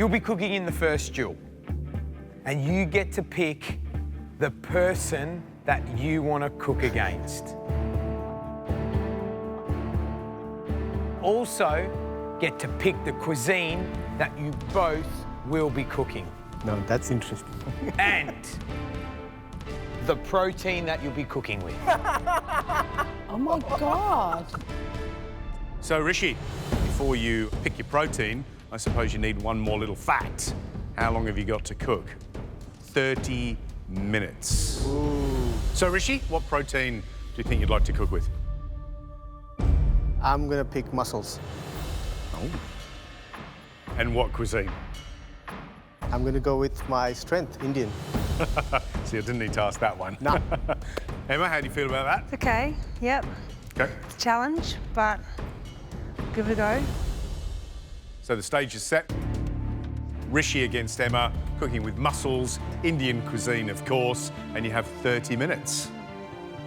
You'll be cooking in the first duel, and you get to pick the person that you want to cook against. Also, get to pick the cuisine that you both will be cooking. No, that's interesting. And the protein that you'll be cooking with. Oh my God. So, Rishy, before you pick your protein, I suppose you need one more little fact. How long have you got to cook? 30 minutes. Ooh. So, Rishy, what protein do you think you'd like to cook with? I'm gonna pick mussels. Oh. And what cuisine? I'm gonna go with my strength, Indian. See, I didn't need to ask that one. No. Emma, how do you feel about that? Okay, yep. Okay. It's a challenge, but give it a go. So the stage is set. Rishy against Emma, cooking with mussels, Indian cuisine, of course, and you have 30 minutes.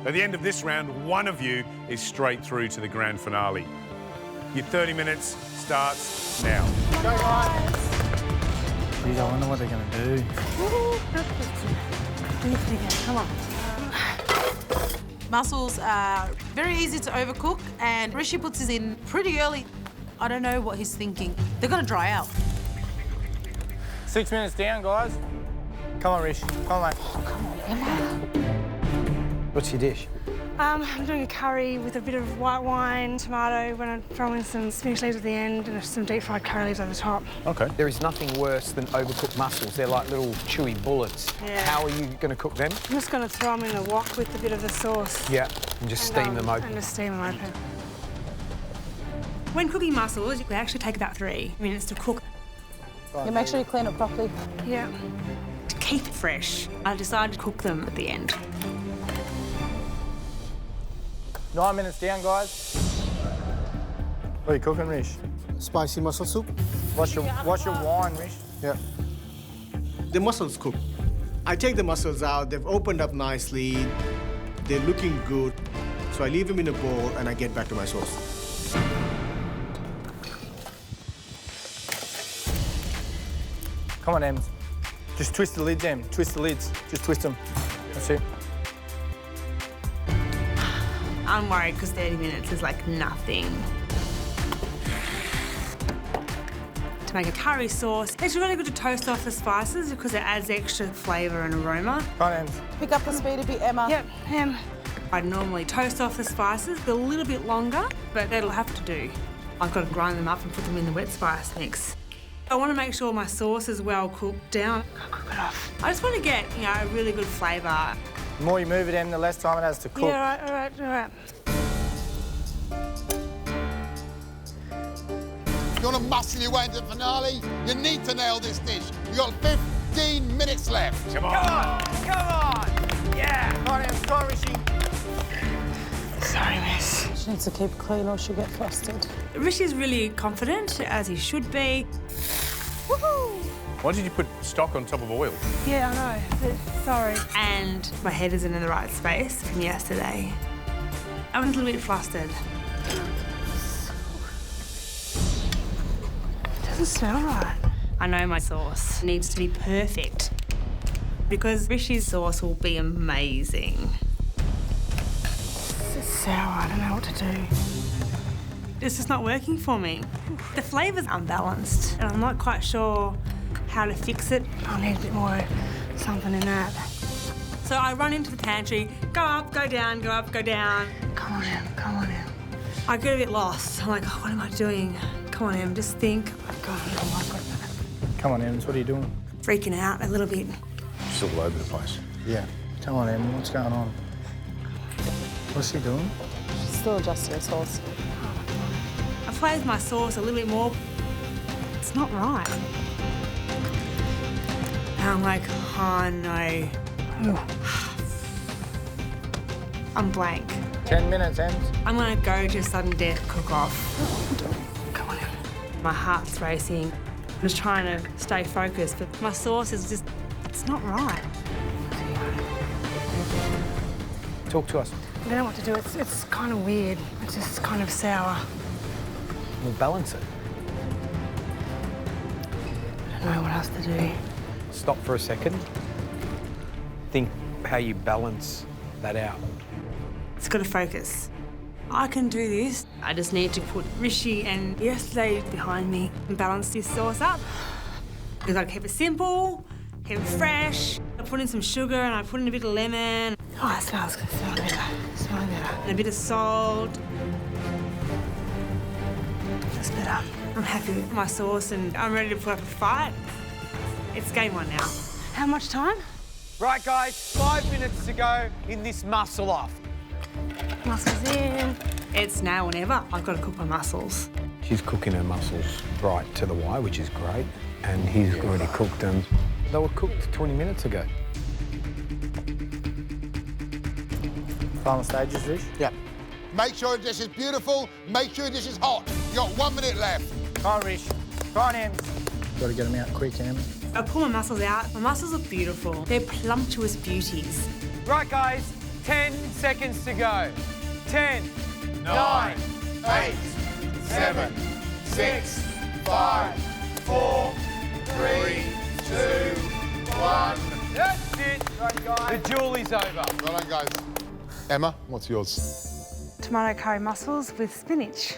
At the end of this round, one of you is straight through to the grand finale. Your 30 minutes starts now. Go, guys. Geez, I wonder what they're going to do. Come on. Mussels are very easy to overcook, and Rishi puts his in pretty early. I don't know what he's thinking. They're going to dry out. 6 minutes down, guys. Come on, Rish. Come on, mate. What's your dish? I'm doing a curry with a bit of white wine, tomato. We're going to throw in some spinach leaves at the end and some deep fried curry leaves over the top. Okay. There is nothing worse than overcooked mussels. They're like little chewy bullets. Yeah. How are you going to cook them? I'm just going to throw them in a wok with a bit of the sauce. Yeah, and just steam them open. And just steam them open. When cooking mussels, they actually take about 3 minutes to cook. You make sure you clean it properly. Yeah. To keep it fresh, I decided to cook them at the end. 9 minutes down, guys. What are you cooking, Rish? Spicy mussel soup. What's your wine, Rish? Yeah. The mussels cook. I take the mussels out, they've opened up nicely, they're looking good. So I leave them in a bowl and I get back to my sauce. Come on, Em. Just twist the lids, Em. Twist the lids. Just twist them. That's it. I'm worried because 30 minutes is like nothing. To make a curry sauce, it's really good to toast off the spices because it adds extra flavour and aroma. Come on, Em. Pick up the speed a bit, Emma. Yep, I'd normally toast off the spices a little bit longer, but that'll have to do. I've got to grind them up and put them in the wet spice mix. I want to make sure my sauce is well cooked down. Cook it off. I just want to get, a really good flavour. The more you move it, Em, the less time it has to cook. Yeah, all right. You want to muscle your way into the finale? You need to nail this dish. You've got 15 minutes left. Come on. Come on! Yeah! Come on, Em. Come on, Rishi. Sorry, miss. She needs to keep it clean or she'll get flustered. Rishy's really confident, as he should be. Woohoo! Why did you put stock on top of oil? Yeah, I know, but sorry. And my head isn't in the right space from yesterday. I'm a little bit flustered. It doesn't smell right. I know my sauce needs to be perfect because Rishy's sauce will be amazing. It's sour, I don't know what to do. It's just not working for me. The flavour's unbalanced and I'm not quite sure how to fix it. I'll need a bit more something in that. So I run into the pantry, go up, go down, go up, go down. Come on, Em, come on, Em. I get a bit lost. I'm like, what am I doing? Come on, Em, just think. Oh, God, Come on, Em. What are you doing? freaking out a little bit. It's all over the place. Yeah. Come on, Em. What's going on? What's he doing? She's still adjusting her sauce. I flavoured my sauce a little bit more. It's not right. And I'm like, oh no. I'm blank. 10 minutes, Em. I'm gonna go to sudden death cook-off. Come on, Em. My heart's racing. I'm just trying to stay focused, but my sauce is just, it's not right. Talk to us. I don't know what to do. It's kind of weird. It's just kind of sour. We'll balance it. I don't don't know what else to do. Stop for a second. Think how you balance that out. It's got to focus. I can do this. I just need to put Rishy and yesterday behind me and balance this sauce up. We've got to keep it simple, keep it fresh. I put in some sugar and I put in a bit of lemon. Oh, it smells good. Smells better. Smells better. And a bit of salt. That's better. I'm happy with my sauce and I'm ready to put up a fight. It's game on now. How much time? Right, guys, 5 minutes to go in this mussel off. Mussels in. It's now or never. I've got to cook my mussels. She's cooking her mussels right to the wire, which is great. And he's already cooked them. They were cooked 20 minutes ago. Final stages, Rish? Yeah. Make sure the dish is beautiful. Make sure the dish is hot. You got 1 minute left. Come on, Rish. Come on, Ems. Got to get them out quick, Em. I pull my mussels out. My mussels are beautiful. They're plumptuous beauties. Right, guys, 10 seconds to go. 10, 9, 8, 7, 6, 5, 4, 3, 2, 1. That's it. Right, guys. The duel is over. Well done, guys. Emma, what's yours? Tomato curry mussels with spinach.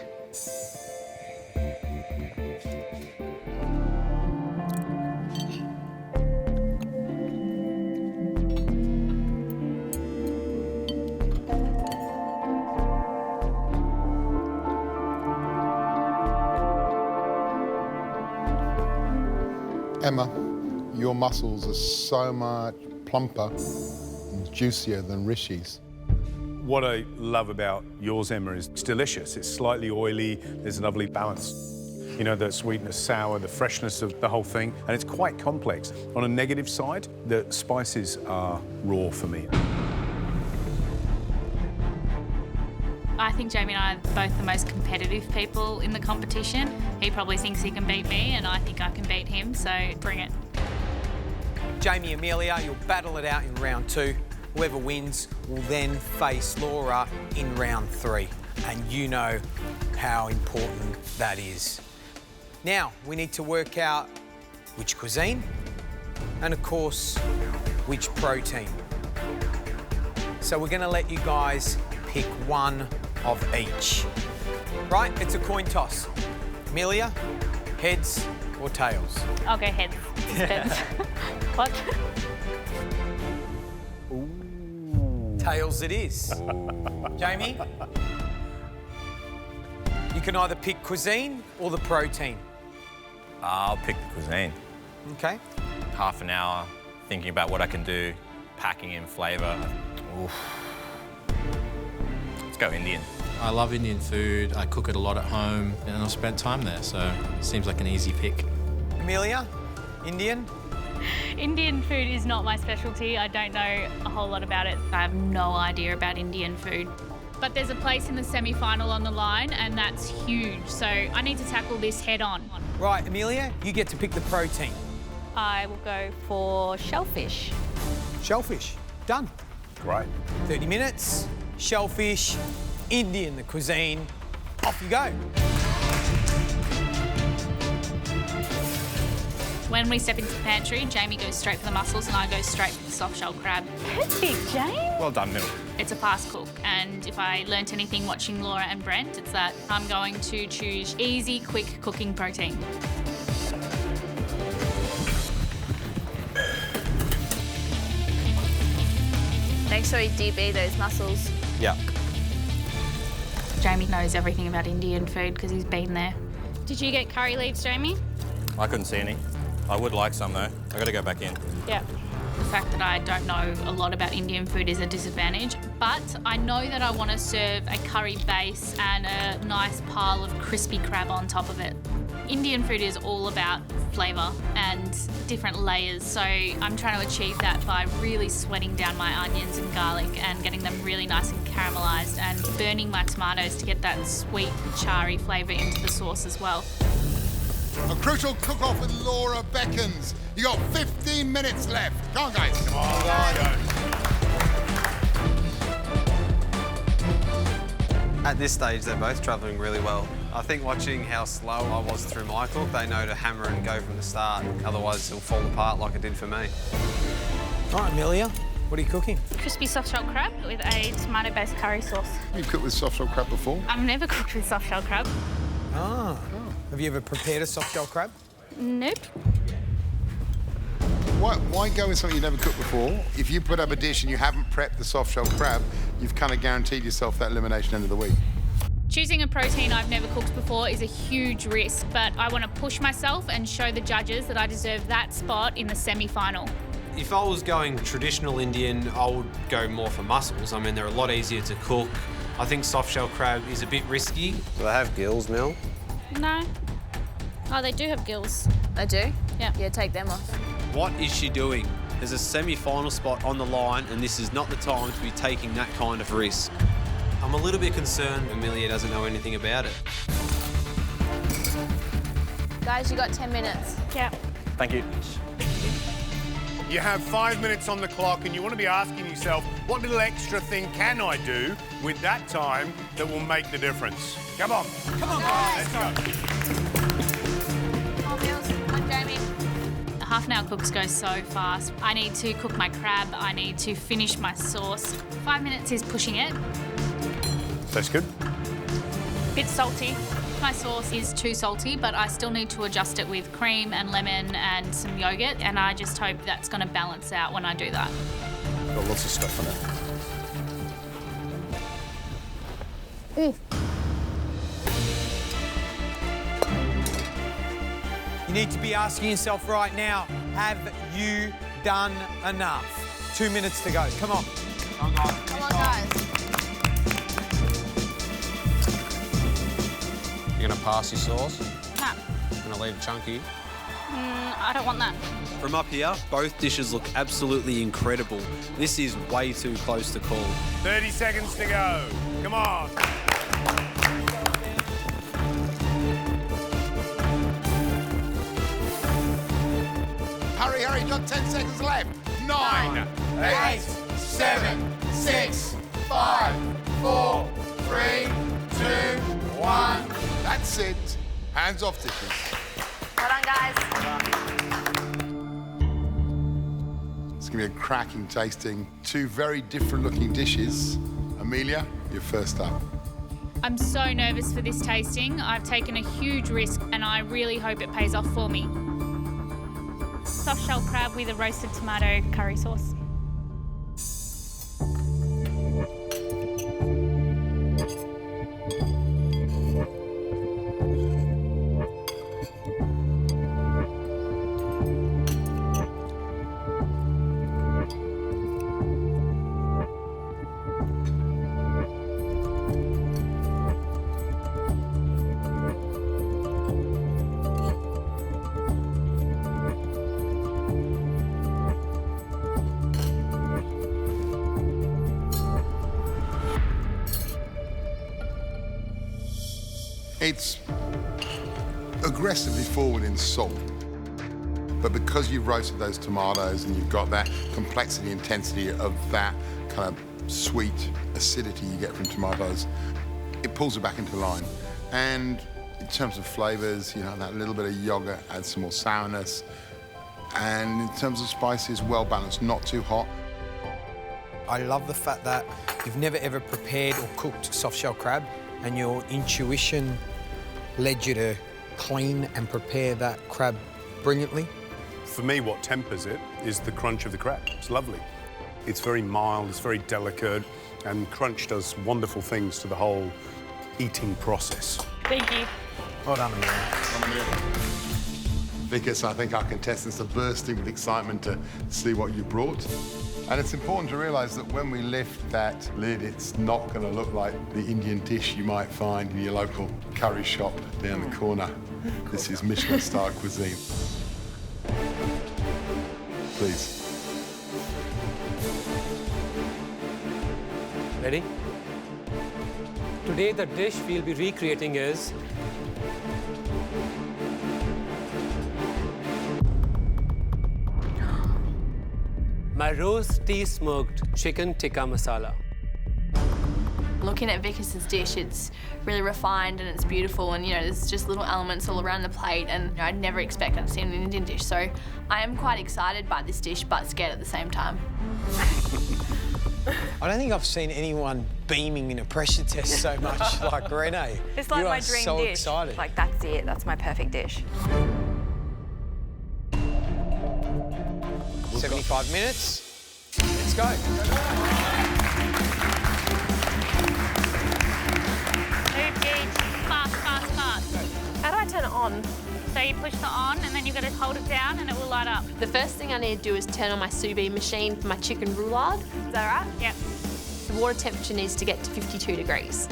Emma, your mussels are so much plumper and juicier than Rishy's. What I love about yours, Emma, is it's delicious. It's slightly oily. There's a lovely balance. You know, the sweetness, sour, the freshness of the whole thing. And it's quite complex. On a negative side, the spices are raw for me. I think Jamie and I are both the most competitive people in the competition. He probably thinks he can beat me and I think I can beat him, so bring it. Jamie, Amelia, you'll battle it out in round 2. Whoever wins will then face Laura in round 3. And you know how important that is. Now, we need to work out which cuisine and, of course, which protein. So we're going to let you guys pick one of each. Right, it's a coin toss. Amelia, heads or tails? I'll go heads. What? Tails it is. Jamie? You can either pick cuisine or the protein. I'll pick the cuisine. Okay. Half an hour thinking about what I can do, packing in flavour. Oof. Let's go Indian. I love Indian food. I cook it a lot at home and I've spent time there, so it seems like an easy pick. Amelia, Indian? Indian food is not my specialty. I don't know a whole lot about it. I have no idea about Indian food. But there's a place in the semi-final on the line and that's huge, so I need to tackle this head on. Right, Amelia, you get to pick the protein. I will go for shellfish. Shellfish, done. Great. 30 minutes, shellfish, Indian, the cuisine. Off you go. When we step into the pantry, Jamie goes straight for the mussels and I go straight for the soft shell crab. Perfect, Jamie. Well done, Mill. It's a fast cook, and if I learnt anything watching Laura and Brent, it's that I'm going to choose easy, quick cooking protein. Make sure you DB those mussels. Yeah. Jamie knows everything about Indian food because he's been there. Did you get curry leaves, Jamie? I couldn't see any. I would like some, though. I got to go back in. Yeah. The fact that I don't know a lot about Indian food is a disadvantage, but I know that I want to serve a curry base and a nice pile of crispy crab on top of it. Indian food is all about flavour and different layers, so I'm trying to achieve that by really sweating down my onions and garlic and getting them really nice and caramelised and burning my tomatoes to get that sweet, charry flavour into the sauce as well. A crucial cook-off with Laura beckons. You got 15 minutes left. Come on, guys. Come on, guys. At this stage, they're both travelling really well. I think watching how slow I was through my cook, they know to hammer and go from the start. Otherwise, it'll fall apart like it did for me. All right, Amelia, what are you cooking? Crispy soft-shell crab with a tomato-based curry sauce. You've cooked with soft-shell crab before? I've never cooked with soft-shell crab. Ah. Have you ever prepared a soft-shell crab? Nope. Why go with something you've never cooked before? If you put up a dish and you haven't prepped the soft-shell crab, you've kind of guaranteed yourself that elimination end of the week. Choosing a protein I've never cooked before is a huge risk, but I want to push myself and show the judges that I deserve that spot in the semi-final. If I was going traditional Indian, I would go more for mussels. I mean, they're a lot easier to cook. I think soft-shell crab is a bit risky. Do they have gills, Mel? No. Oh, they do have gills. They do? Yeah. Yeah, take them off. What is she doing? There's a semi-final spot on the line, and this is not the time to be taking that kind of risk. I'm a little bit concerned Amelia doesn't know anything about it. Guys, you got 10 minutes. Yeah. Thank you. You have 5 minutes on the clock and you want to be asking yourself, what little extra thing can I do with that time that will make the difference? Come on. Come on, guys. Let's go. Come on, Mills. Come on, Jamie. Half an hour cooks go so fast. I need to cook my crab. I need to finish my sauce. 5 minutes is pushing it. That's good. Bit salty. My sauce is too salty, but I still need to adjust it with cream and lemon and some yogurt, and I just hope that's going to balance out when I do that. Got lots of stuff on it. You need to be asking yourself right now, have you done enough? 2 minutes to go. Come on. Come on, guys. You're gonna pass your sauce? No. You're gonna leave it chunky? I don't want that. From up here, both dishes look absolutely incredible. This is way too close to call. 30 seconds to go. Come on. Hurry, hurry, you've got 10 seconds left. 9, 8, 7, 6, 5, 4, 3, 2, 1. That's it. Hands off dishes. Well done, guys. It's going to be a cracking tasting. Two very different looking dishes. Amelia, you're first up. I'm so nervous for this tasting. I've taken a huge risk, and I really hope it pays off for me. Soft shell crab with a roasted tomato curry sauce. It's aggressively forward in salt, but because you've roasted those tomatoes and you've got that complexity, intensity of that kind of sweet acidity you get from tomatoes, it pulls it back into line. And in terms of flavors, you know, that little bit of yogurt adds some more sourness. And in terms of spices, well balanced, not too hot. I love the fact that you've never ever prepared or cooked soft shell crab, and your intuition led you to clean and prepare that crab brilliantly. For me, what tempers it is the crunch of the crab. It's lovely. It's very mild, it's very delicate, and crunch does wonderful things to the whole eating process. Thank you. Well done, Amelia. Vickers, I think our contestants are bursting with excitement to see what you brought. And it's important to realise that when we lift that lid, it's not going to look like the Indian dish you might find in your local curry shop down the corner. This is Michelin-star cuisine. Please. Ready? Today, the dish we'll be recreating is my roasty smoked chicken tikka masala. Looking at Vicus's dish, it's really refined and it's beautiful, and there's just little elements all around the plate, and I'd never expect that to see an Indian dish. So I am quite excited by this dish, but scared at the same time. I don't think I've seen anyone beaming in a pressure test so much like Renee. It's like you my are dream so dish. excited. Like, that's it. That's my perfect dish. 75 minutes. Let's go. Move, Gage. Fast, fast, fast. How do I turn it on? So you push the on, and then you've got to hold it down, and it will light up. The first thing I need to do is turn on my sous vide machine for my chicken roulade. Is that right? Yep. The water temperature needs to get to 52 degrees.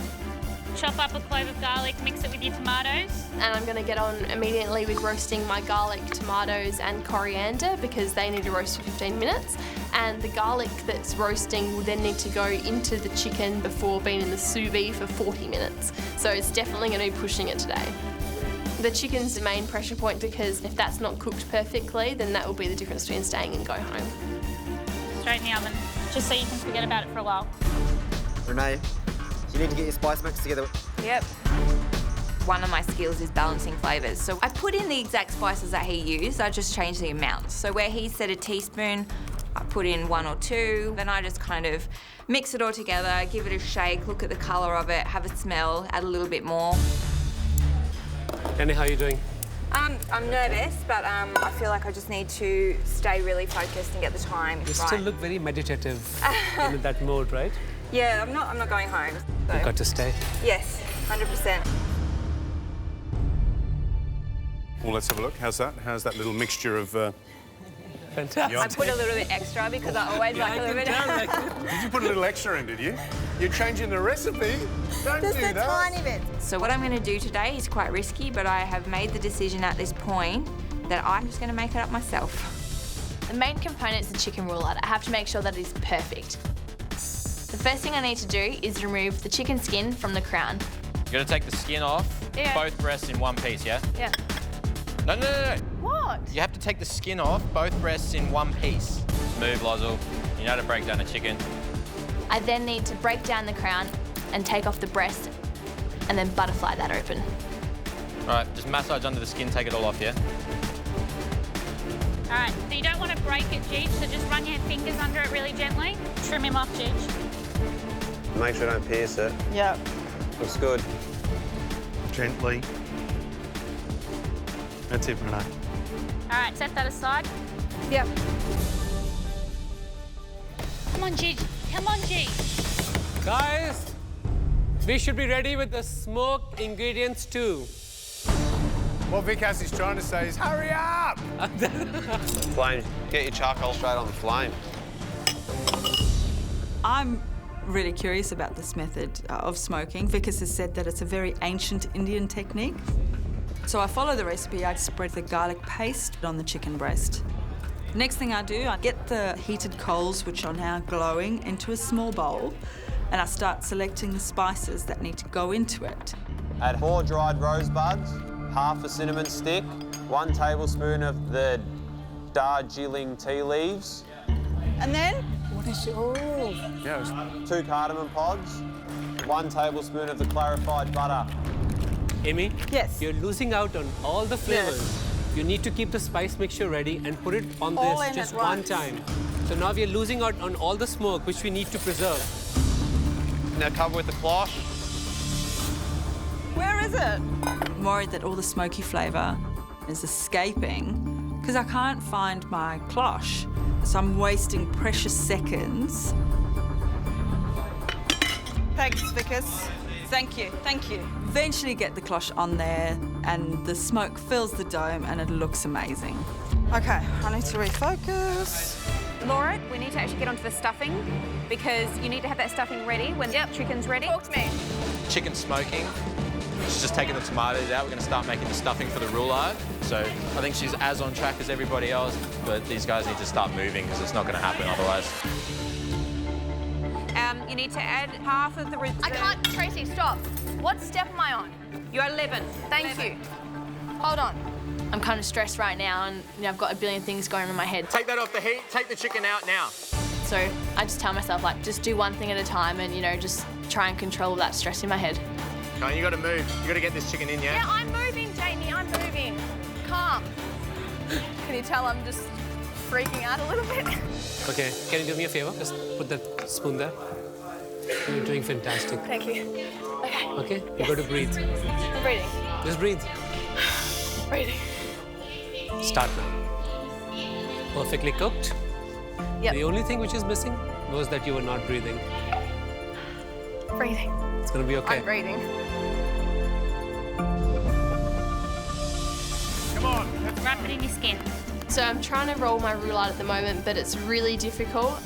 Chop up a clove of garlic, mix it with your tomatoes. And I'm going to get on immediately with roasting my garlic, tomatoes and coriander because they need to roast for 15 minutes. And the garlic that's roasting will then need to go into the chicken before being in the sous vide for 40 minutes. So it's definitely going to be pushing it today. The chicken's the main pressure point because if that's not cooked perfectly, then that will be the difference between staying and go home. Straight in the oven, just so you can forget about it for a while. Renee, you need to get your spice mix together. Yep. One of my skills is balancing flavours. So I put in the exact spices that he used, I just changed the amounts. So where he said a teaspoon, I put in 1 or 2, then I just kind of mix it all together, give it a shake, look at the colour of it, have a smell, add a little bit more. Kenny, how are you doing? I'm nervous, but I feel like I just need to stay really focused and get the time You right. still look very meditative in that mode, right? Yeah, I'm not going home. So. You've got to stay. Yes, 100%. Well, let's have a look. How's that? How's that little mixture of... Fantastic. I put a little bit extra because I always like a little bit. Did you put a little extra in, did you? You're changing the recipe. Don't Just do a that. tiny bit. So what I'm going to do today is quite risky, but I have made the decision at this point that I'm just going to make it up myself. The main component is the chicken roulade. I have to make sure that it is perfect. The first thing I need to do is remove the chicken skin from the crown. You gotta take the skin off, Yeah. both breasts in one piece, yeah? Yeah. No. What? You have to take the skin off, both breasts in one piece. Smooth, Lozzle. You know how to break down a chicken. I then need to break down the crown and take off the breast and then butterfly that open. All right, just massage under the skin, take it all off, yeah? All right, so you don't want to break it, Gage, so just run your fingers under it really gently. Trim him off, Gage. Make sure I don't pierce it. Yep. Looks good. Gently. That's it, Renee. All right, set that aside. Yep. Come on, Gage. Come on, Gage. Guys, we should be ready with the smoked ingredients too. What Vikas is trying to say is, hurry up! Flame. Get your charcoal straight on the flame. I'm really curious about this method of smoking. Vikas has said that it's a very ancient Indian technique. So I follow the recipe. I spread the garlic paste on the chicken breast. Next thing I do, I get the heated coals, which are now glowing, into a small bowl, and I start selecting the spices that need to go into it. Add 4 dried rosebuds, half a cinnamon stick, 1 tablespoon of the Darjeeling tea leaves. And then? What is it? Oh. 2 cardamom pods, 1 tablespoon of the clarified butter. Amy? Yes? You're losing out on all the flavors. Yes. You need to keep the spice mixture ready and put it on All this in just at one once. time. So now we're losing out on all the smoke, which we need to preserve. Now cover with the cloche. Where is it? I'm worried that all the smoky flavour is escaping because I can't find my cloche. So I'm wasting precious seconds. Thanks, Vikas. Thank you, thank you. Eventually get the cloche on there and the smoke fills the dome and it looks amazing. Okay, I need to refocus. Laura, we need to actually get onto the stuffing because you need to have that stuffing ready when the chicken's ready. Talk to me. Chicken smoking. She's just taking the tomatoes out. We're going to start making the stuffing for the roulade. So I think she's as on track as everybody else, but these guys need to start moving because it's not going to happen otherwise. You need to add half of the... I can't, Tracy, stop. What step am I on? You're 11. Thank you. Hold on. I'm kind of stressed right now and I've got a billion things going on in my head. Take that off the heat. Take the chicken out now. So I just tell myself, like, just do one thing at a time and, just try and control all that stress in my head. Come on, you got to move. You got to get this chicken in, yeah? Yeah, I'm moving, Jamie, I'm moving. Calm. Can you tell I'm just freaking out a little bit? Okay, can you do me a favor? Just put that spoon there. You're doing fantastic. Thank you. Okay. Okay, you got to breathe. I'm breathing. Just breathe. Breathing. Start now. Perfectly cooked. Yep. The only thing which is missing was that you were not breathing. Breathing. It's gonna be okay. I'm breathing. Come on. Wrap it in your skin. So I'm trying to roll my roulade at the moment, but it's really difficult.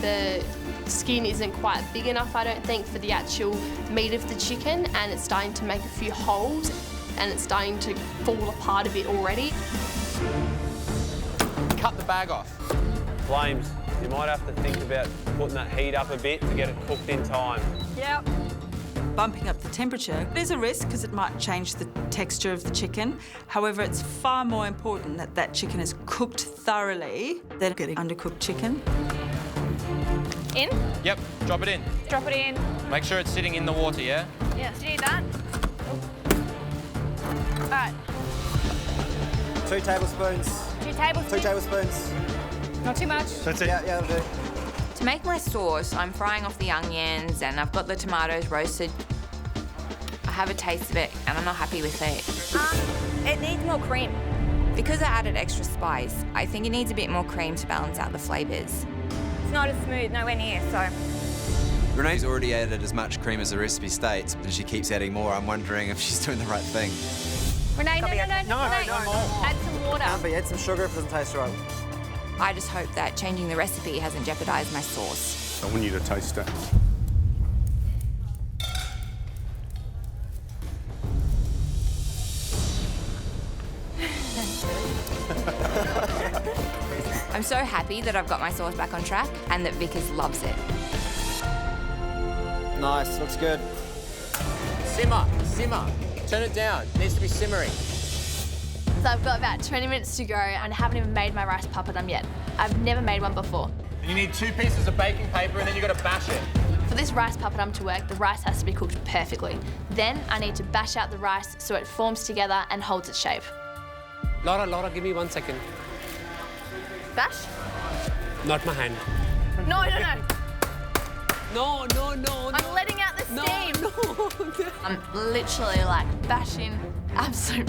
The skin isn't quite big enough, I don't think, for the actual meat of the chicken, and it's starting to make a few holes, and it's starting to fall apart a bit already. Cut the bag off. Flames, you might have to think about putting that heat up a bit to get it cooked in time. Yep. Bumping up the temperature is a risk because it might change the texture of the chicken. However, it's far more important that that chicken is cooked thoroughly than getting undercooked chicken. In? Yep, drop it in. Drop it in. Make sure it's sitting in the water, yeah? Yes, do that. All right. 2 tablespoons. 2 tablespoons. 2 tablespoons. Not too much. That's it. Yeah, that'll do. To make my sauce, I'm frying off the onions and I've got the tomatoes roasted. I have a taste of it and I'm not happy with it. It needs more cream. Because I added extra spice, I think it needs a bit more cream to balance out the flavours. It's not as smooth, nowhere near, so. Renee's already added as much cream as the recipe states, and she keeps adding more. I'm wondering if she's doing the right thing. Renee, no. No more. Add some water. Can't be. Add some sugar if it doesn't taste right. I just hope that changing the recipe hasn't jeopardised my sauce. I want you to taste it. I'm so happy that I've got my sauce back on track and that Vickers loves it. Nice, looks good. Simmer, simmer. Turn it down. It needs to be simmering. So I've got about 20 minutes to go and I haven't even made my rice papadum yet. I've never made one before. You need 2 pieces of baking paper and then you've got to bash it. For this rice papadum to work, the rice has to be cooked perfectly. Then I need to bash out the rice so it forms together and holds its shape. Laura, give me 1 second. Bash? Not my hand. No. No. I'm letting out the steam. No. I'm literally like bashing absolute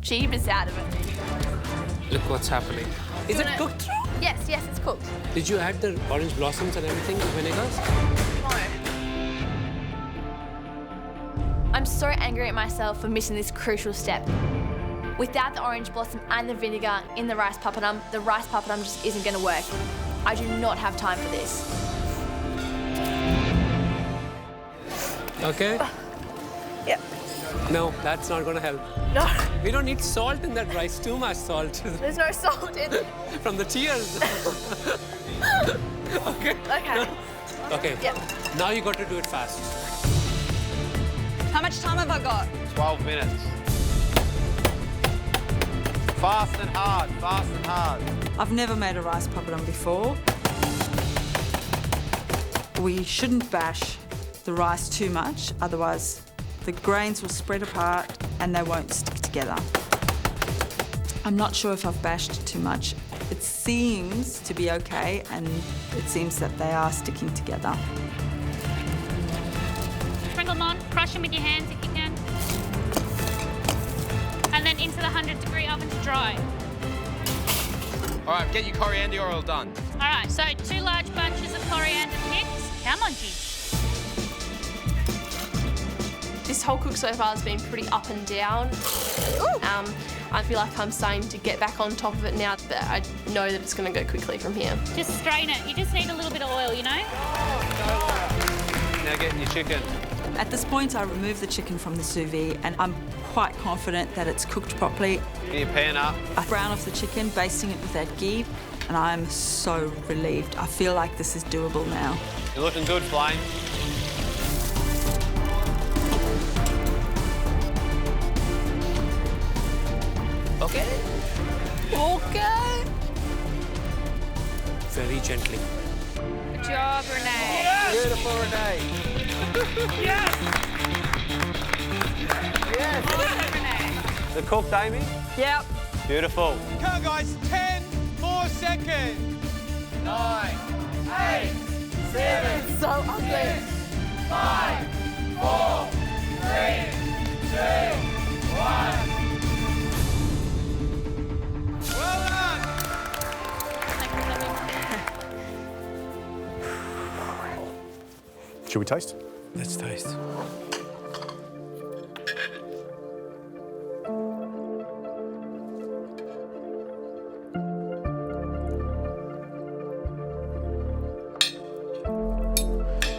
jeebus out of it. Look what's happening. Is it cooked through? Yes, it's cooked. Did you add the orange blossoms and everything, the vinegars? No. I'm so angry at myself for missing this crucial step. Without the orange blossom and the vinegar in the rice papadum just isn't going to work. I do not have time for this. Okay. Yep. No, that's not going to help. No. We don't need salt in that rice, too much salt. There's no salt in it. From the tears. Okay. Okay. Okay. Yep. Now you got to do it fast. How much time have I got? 12 minutes. Fast and hard, fast and hard. I've never made a rice papadum before. We shouldn't bash the rice too much, otherwise the grains will spread apart and they won't stick together. I'm not sure if I've bashed too much. It seems to be okay, and it seems that they are sticking together. Sprinkle them on, crush them with your hands if you can. And then into the 100-degree oven to dry. All right, get your coriander oil done. All right, so 2 large bunches of coriander picked. Come on, G. This whole cook so far has been pretty up and down. I feel like I'm starting to get back on top of it now, but I know that it's going to go quickly from here. Just strain it. You just need a little bit of oil, you know? Now get in your chicken. At this point, I remove the chicken from the sous vide, and I'm quite confident that it's cooked properly. Get your pan up. I brown off the chicken, basting it with that ghee, and I'm so relieved. I feel like this is doable now. You're looking good, Flame. Okay. Okay. Very gently. Good job, Renee. Yes! Beautiful, Renee. Yes! Yes. The cooked, Amy? Yep. Beautiful. Come on, guys. 10 more seconds. 9, 8, 7, So ugly. 5, 4, 3, 2, 1. Well done. Should we taste? Let's taste.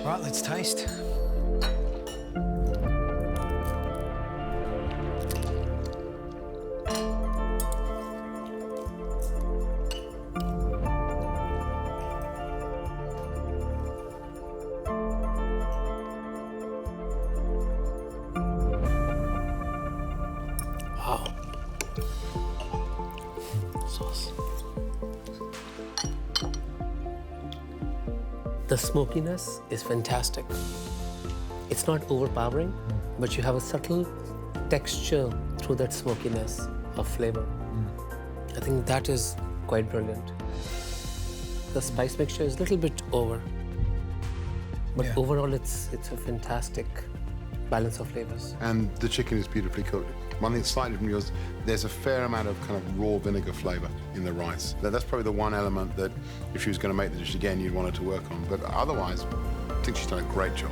Right, let's taste. Wow. Sauce. The smokiness is fantastic. It's not overpowering, but you have a subtle texture through that smokiness of flavor. I think that is quite brilliant. The spice mixture is a little bit over, but overall it's a fantastic balance of flavors. And the chicken is beautifully cooked. One thing slightly from yours, there's a fair amount of kind of raw vinegar flavour in the rice. That's probably the one element that if she was going to make the dish again, you'd want her to work on. But otherwise, I think she's done a great job.